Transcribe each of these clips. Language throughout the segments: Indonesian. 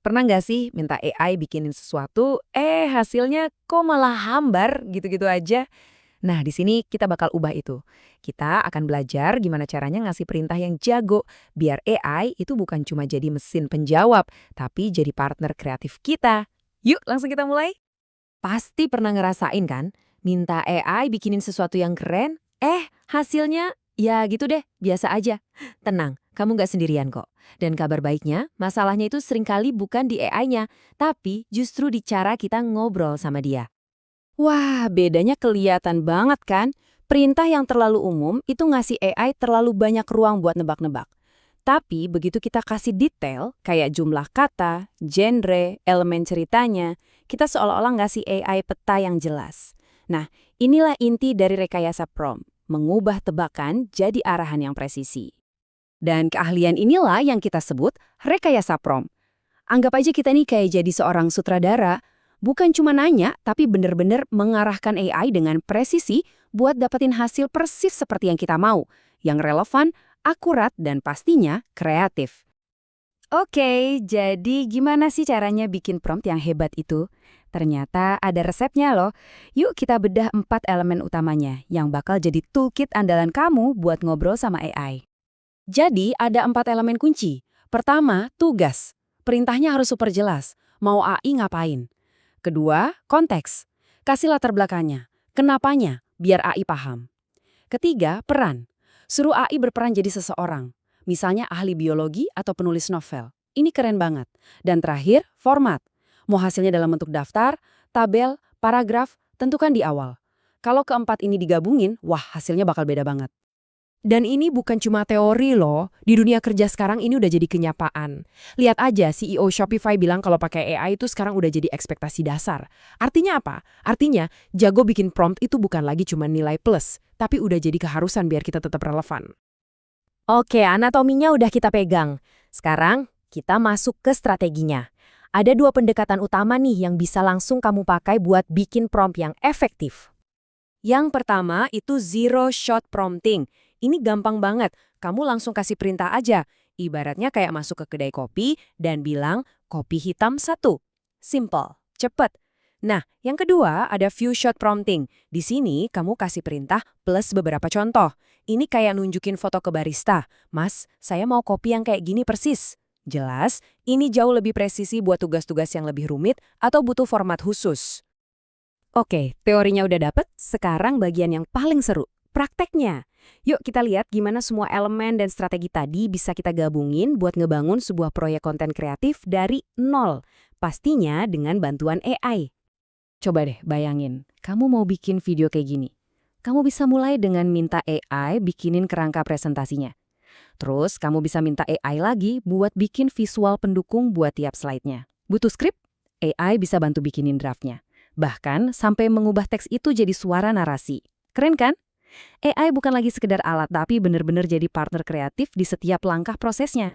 Pernah nggak sih minta AI bikinin sesuatu, hasilnya kok malah hambar gitu-gitu aja? Nah, di sini kita bakal ubah itu. Kita akan belajar gimana caranya ngasih perintah yang jago, biar AI itu bukan cuma jadi mesin penjawab, tapi jadi partner kreatif kita. Yuk, langsung kita mulai. Pasti pernah ngerasain kan? Minta AI bikinin sesuatu yang keren, hasilnya ya gitu deh, biasa aja. Tenang, kamu nggak sendirian kok. Dan kabar baiknya, masalahnya itu seringkali bukan di AI-nya, tapi justru di cara kita ngobrol sama dia. Wah, bedanya kelihatan banget kan? Perintah yang terlalu umum itu ngasih AI terlalu banyak ruang buat nebak-nebak. Tapi begitu kita kasih detail, kayak jumlah kata, genre, elemen ceritanya, kita seolah-olah ngasih AI peta yang jelas. Nah, inilah inti dari rekayasa prompt, mengubah tebakan jadi arahan yang presisi. Dan keahlian inilah yang kita sebut rekayasa prompt. Anggap aja kita nih kayak jadi seorang sutradara, bukan cuma nanya, tapi bener-bener mengarahkan AI dengan presisi buat dapetin hasil persis seperti yang kita mau, yang relevan, akurat, dan pastinya kreatif. Oke, jadi gimana sih caranya bikin prompt yang hebat itu? Ternyata ada resepnya loh. Yuk kita bedah 4 elemen utamanya yang bakal jadi toolkit andalan kamu buat ngobrol sama AI. Jadi ada 4 elemen kunci. Pertama, tugas. Perintahnya harus super jelas. Mau AI ngapain? Kedua, konteks. Kasih latar belakangnya. Kenapanya? Biar AI paham. Ketiga, peran. Suruh AI berperan jadi seseorang. Misalnya ahli biologi atau penulis novel. Ini keren banget. Dan terakhir, format. Mau hasilnya dalam bentuk daftar, tabel, paragraf, tentukan di awal. Kalau keempat ini digabungin, wah hasilnya bakal beda banget. Dan ini bukan cuma teori loh, di dunia kerja sekarang ini udah jadi kenyataan. Lihat aja CEO Shopify bilang kalau pakai AI itu sekarang udah jadi ekspektasi dasar. Artinya apa? Artinya jago bikin prompt itu bukan lagi cuma nilai plus, tapi udah jadi keharusan biar kita tetap relevan. Oke, anatominya udah kita pegang. Sekarang kita masuk ke strateginya. Ada 2 pendekatan utama nih yang bisa langsung kamu pakai buat bikin prompt yang efektif. Yang pertama itu zero shot prompting. Ini gampang banget, kamu langsung kasih perintah aja. Ibaratnya kayak masuk ke kedai kopi dan bilang, kopi hitam 1. Simple, cepet. Nah, yang kedua ada few shot prompting. Di sini kamu kasih perintah plus beberapa contoh. Ini kayak nunjukin foto ke barista. Mas, saya mau kopi yang kayak gini persis. Jelas, ini jauh lebih presisi buat tugas-tugas yang lebih rumit atau butuh format khusus. Oke, teorinya udah dapet, sekarang bagian yang paling seru, prakteknya. Yuk kita lihat gimana semua elemen dan strategi tadi bisa kita gabungin buat ngebangun sebuah proyek konten kreatif dari nol. Pastinya dengan bantuan AI. Coba deh bayangin, kamu mau bikin video kayak gini. Kamu bisa mulai dengan minta AI bikinin kerangka presentasinya. Terus kamu bisa minta AI lagi buat bikin visual pendukung buat tiap slide-nya. Butuh skrip? AI bisa bantu bikinin draftnya. Bahkan sampai mengubah teks itu jadi suara narasi. Keren kan? AI bukan lagi sekedar alat, tapi bener-bener jadi partner kreatif di setiap langkah prosesnya.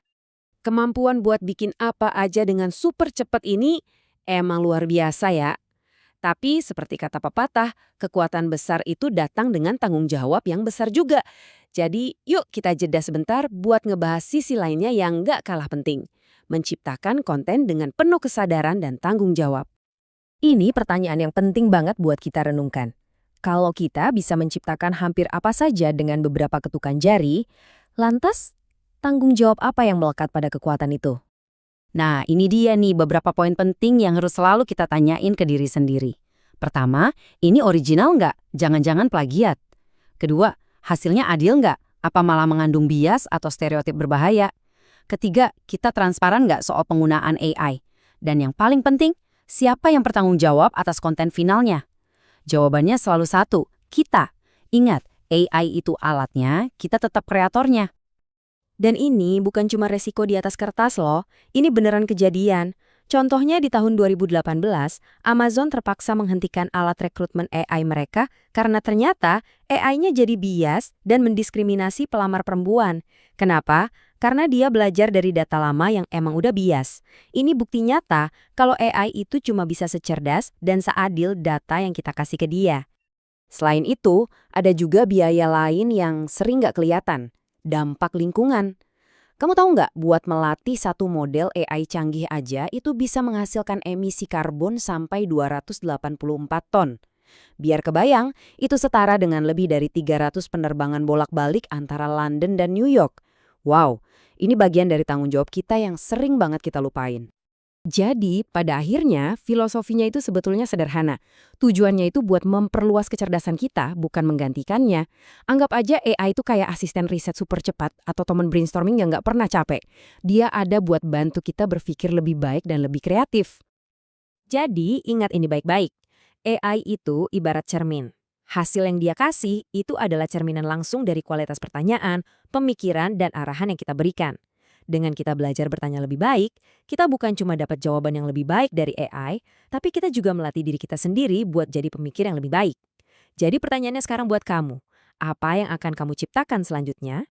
Kemampuan buat bikin apa aja dengan super cepat ini emang luar biasa ya. Tapi seperti kata pepatah, kekuatan besar itu datang dengan tanggung jawab yang besar juga. Jadi yuk kita jeda sebentar buat ngebahas sisi lainnya yang nggak kalah penting. Menciptakan konten dengan penuh kesadaran dan tanggung jawab. Ini pertanyaan yang penting banget buat kita renungkan. Kalau kita bisa menciptakan hampir apa saja dengan beberapa ketukan jari, lantas tanggung jawab apa yang melekat pada kekuatan itu? Nah, ini dia nih beberapa poin penting yang harus selalu kita tanyain ke diri sendiri. Pertama, ini original nggak? Jangan-jangan plagiat. Kedua, hasilnya adil nggak? Apa malah mengandung bias atau stereotip berbahaya? Ketiga, kita transparan nggak soal penggunaan AI? Dan yang paling penting, siapa yang bertanggung jawab atas konten finalnya? Jawabannya selalu satu, kita. Ingat, AI itu alatnya, kita tetap kreatornya. Dan ini bukan cuma resiko di atas kertas loh, ini beneran kejadian. Contohnya di tahun 2018, Amazon terpaksa menghentikan alat rekrutmen AI mereka karena ternyata AI-nya jadi bias dan mendiskriminasi pelamar perempuan. Kenapa? Karena dia belajar dari data lama yang emang udah bias. Ini bukti nyata kalau AI itu cuma bisa secerdas dan seadil data yang kita kasih ke dia. Selain itu, ada juga biaya lain yang sering nggak kelihatan. Dampak lingkungan. Kamu tahu nggak, buat melatih satu model AI canggih aja itu bisa menghasilkan emisi karbon sampai 284 ton. Biar kebayang, itu setara dengan lebih dari 300 penerbangan bolak-balik antara London dan New York. Wow, ini bagian dari tanggung jawab kita yang sering banget kita lupain. Jadi, pada akhirnya, filosofinya itu sebetulnya sederhana. Tujuannya itu buat memperluas kecerdasan kita, bukan menggantikannya. Anggap aja AI itu kayak asisten riset super cepat atau teman brainstorming yang nggak pernah capek. Dia ada buat bantu kita berpikir lebih baik dan lebih kreatif. Jadi, ingat ini baik-baik. AI itu ibarat cermin. Hasil yang dia kasih itu adalah cerminan langsung dari kualitas pertanyaan, pemikiran, dan arahan yang kita berikan. Dengan kita belajar bertanya lebih baik, kita bukan cuma dapat jawaban yang lebih baik dari AI, tapi kita juga melatih diri kita sendiri buat jadi pemikir yang lebih baik. Jadi pertanyaannya sekarang buat kamu, apa yang akan kamu ciptakan selanjutnya?